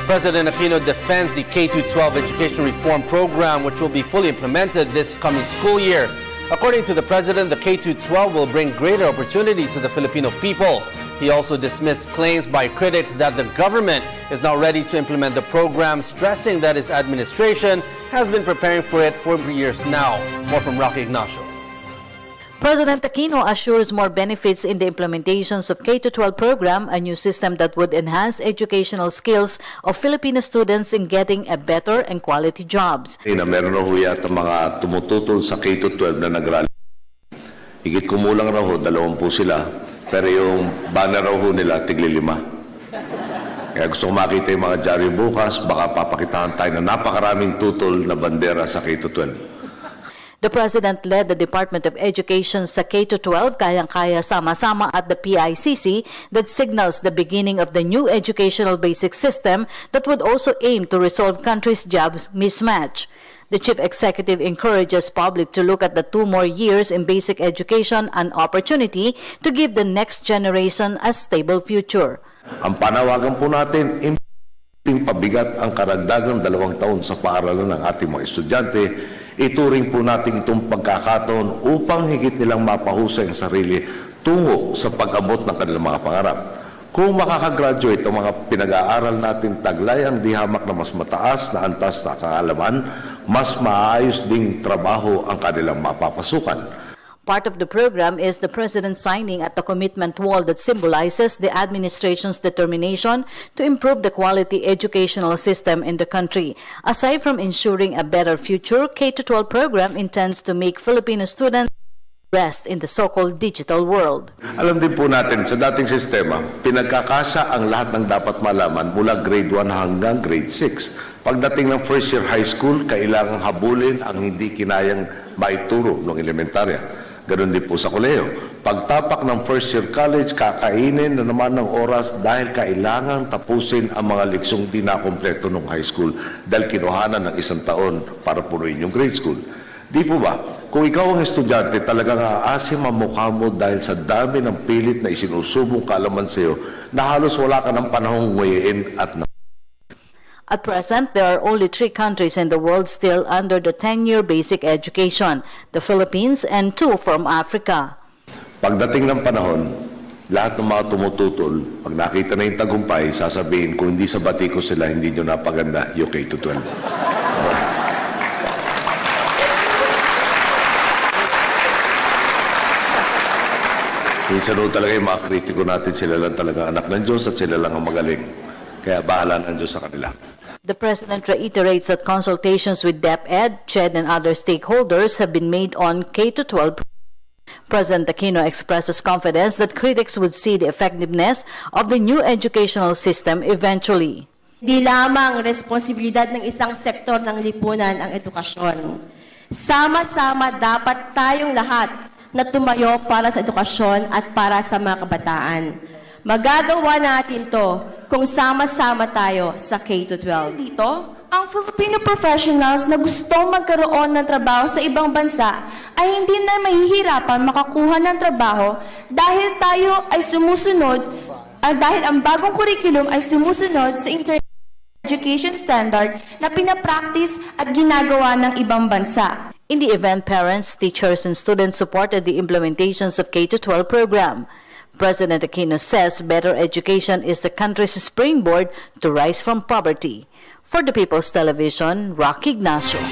President Aquino defends the K-12 education reform program, which will be fully implemented this coming school year. According to the president, the K-12 will bring greater opportunities to the Filipino people. He also dismissed claims by critics that the government is now ready to implement the program, stressing that his administration has been preparing for it for years now. More from Rocky Ignacio. President Aquino assures more benefits in the implementations of K-12 program, a new system that would enhance educational skills of Filipino students in getting a better and quality jobs. Meron raw yata mga tumututol sa K-12 na nag-rally. Higit kumulang raw 20 sila, pero yung banner raw nila tigli-5. Kaya gusto ko makita yung mga dyaryo bukas, baka papakitahan tayo na napakaraming tutol na bandera sa K-12. The President led the Department of Education sa K-12 kayang-kaya sama-sama at the PICC that signals the beginning of the new educational basic system that would also aim to resolve country's job mismatch. The Chief Executive encourages public to look at the 2 more years in basic education an opportunity to give the next generation a stable future. Ang panawagan po natin, pabigat ang karagdagang 2 taon sa paaralan ng ating mga estudyante. Ituring po natin itong pagkakataon upang higit nilang mapahusay ang sarili tungo sa pag-abot ng kanilang mga pangarap. Kung makakagraduate ang mga pinag-aaral natin, taglay ang dihamak na mas mataas na antas na kaalaman, mas maayos ding trabaho ang kanilang mapapasukan. Part of the program is the President signing at the commitment wall that symbolizes the administration's determination to improve the quality educational system in the country. Aside from ensuring a better future, K-12 program intends to make Filipino students rest in the so-called digital world. Alam din po natin, sa dating sistema, pinagkakasya ang lahat ng dapat malaman mula grade 1 hanggang grade 6. Pagdating ng first year high school, kailangang habulin ang hindi kinayang maituro ng elementarya. Ganon din po sa kolehiyo. Pagtapak ng first year college, kakainin na naman ng oras dahil kailangan tapusin ang mga leksyong di nakompleto ng high school dahil kinuhanan ng 1 taon para punuin yung grade school. Di po ba? Kung ikaw ang estudyante, talagang aasim ang mukha mo dahil sa dami ng pilit na isinusubong kaalaman sa iyo na halos wala ka ng panahong nguyain at At present, there are only 3 countries in the world still under the 10-year basic education, the Philippines and 2 from Africa. Pagdating ng panahon, lahat ng mga tumututol, pag nakita na yung tagumpay, sasabihin, kung hindi sa batiko sila, hindi nyo napaganda yung K-12. Minsan talaga yung mga kritiko natin, sila lang talaga anak ng Diyos at sila lang ang magaling. Kaya bahala ng Diyos sa kanila. The President reiterates that consultations with DepEd, CHED, and other stakeholders have been made on K-12. President Aquino expresses confidence that critics would see the effectiveness of the new educational system eventually. Di lamang responsibilidad ng isang sektor ng lipunan ang edukasyon. Sama-sama dapat tayong lahat na tumayo para sa edukasyon at para sa mga kabataan. Magagawa natin to kung sama-sama tayo sa K-12. Dito, ang Filipino professionals na gustong magkaroon ng trabaho sa ibang bansa ay hindi na mahihirapan makakuha ng trabaho dahil tayo ay sumusunod, dahil ang bagong curriculum ay sumusunod sa international education standard na pinapractice at ginagawa ng ibang bansa. In the event, parents, teachers, and students supported the implementations of K-12 program. President Aquino says better education is the country's springboard to rise from poverty. For the People's Television, Rocky Ignacio.